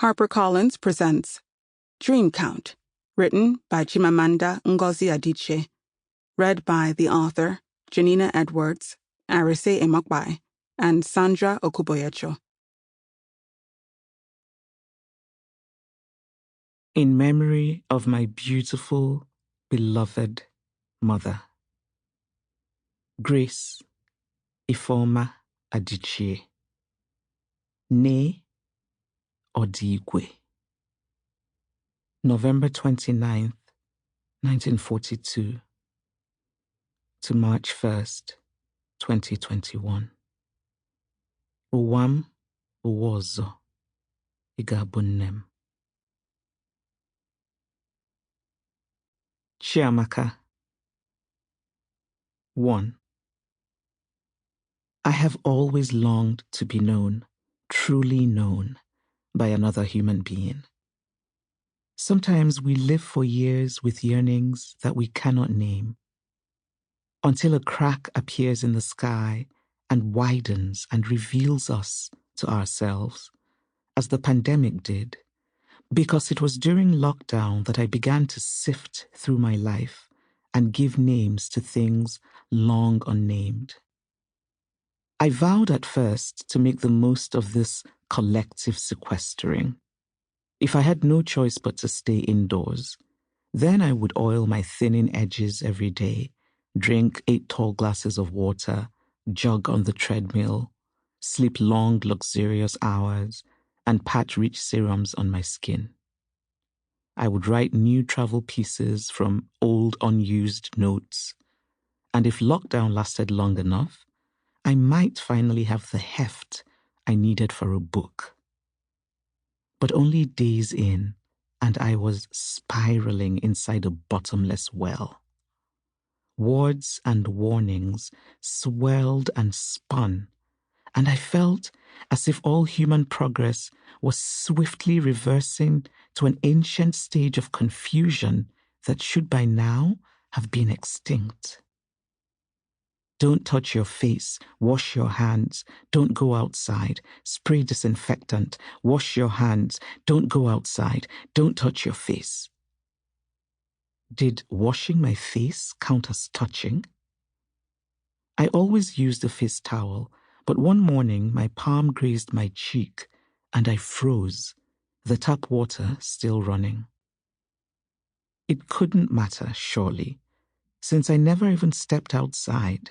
HarperCollins presents Dream Count, written by Chimamanda Ngozi Adichie, read by the author Janina Edwards, Arise Emokpae, and Sandra Okuboyejo. In memory of my beautiful, beloved mother, Grace Ifeoma Adichie, née Odigwe, November 29th, 1942 to March 1st, 2021. Uwam uwozo igabunnem. Chiamaka. 1. I have always longed to be known, truly known, by another human being. Sometimes we live for years with yearnings that we cannot name, until a crack appears in the sky and widens and reveals us to ourselves, as the pandemic did, because it was during lockdown that I began to sift through my life and give names to things long unnamed. I vowed at first to make the most of this collective sequestering. If I had no choice but to stay indoors, then I would oil my thinning edges every day, drink 8 tall glasses of water, jog on the treadmill, sleep long, luxurious hours, and pat rich serums on my skin. I would write new travel pieces from old unused notes, and if lockdown lasted long enough, I might finally have the heft I needed for a book. But only days in, and I was spiraling inside a bottomless well. Words and warnings swelled and spun, and I felt as if all human progress was swiftly reversing to an ancient stage of confusion that should by now have been extinct. Don't touch your face, wash your hands, don't go outside, spray disinfectant, wash your hands, don't go outside, don't touch your face. Did washing my face count as touching? I always used a face towel, but one morning my palm grazed my cheek and I froze, the tap water still running. It couldn't matter, surely, since I never even stepped outside.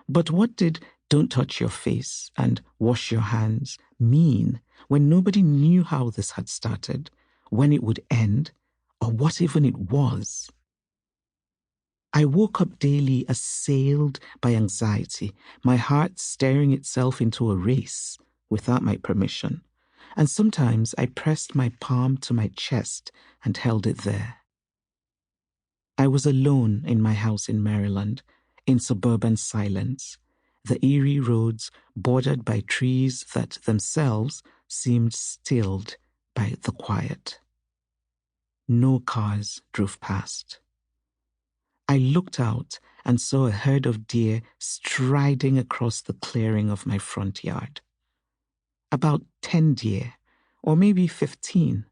But what did "don't touch your face" and "wash your hands" mean when nobody knew how this had started, when it would end, or what even it was? I woke up daily assailed by anxiety, my heart staring itself into a race without my permission, and sometimes I pressed my palm to my chest and held it there. I was alone in my house in Maryland, in suburban silence, the eerie roads bordered by trees that themselves seemed stilled by the quiet. No cars drove past. I looked out and saw a herd of deer striding across the clearing of my front yard. About 10 deer, or maybe 15.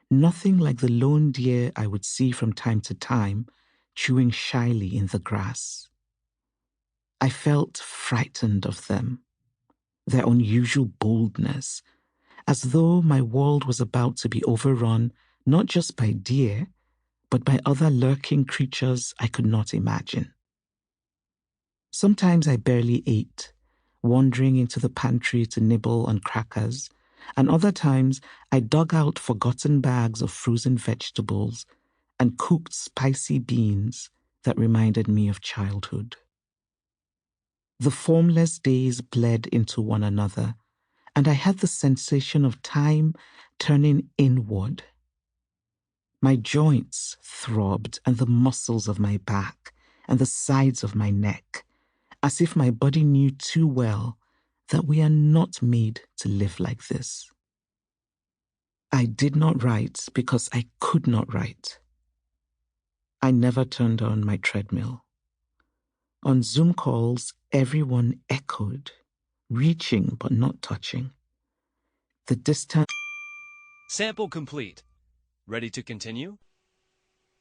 Nothing like the lone deer I would see from time to time, chewing shyly in the grass. I felt frightened of them, their unusual boldness, as though my world was about to be overrun not just by deer, but by other lurking creatures I could not imagine. Sometimes I barely ate, wandering into the pantry to nibble on crackers, and other times I dug out forgotten bags of frozen vegetables and cooked spicy beans that reminded me of childhood. The formless days bled into one another, and I had the sensation of time turning inward. My joints throbbed, and the muscles of my back, and the sides of my neck, as if my body knew too well that we are not made to live like this. I did not write because I could not write. I never turned on my treadmill. On Zoom calls, everyone echoed, reaching but not touching. The distance Sample complete. Ready to continue?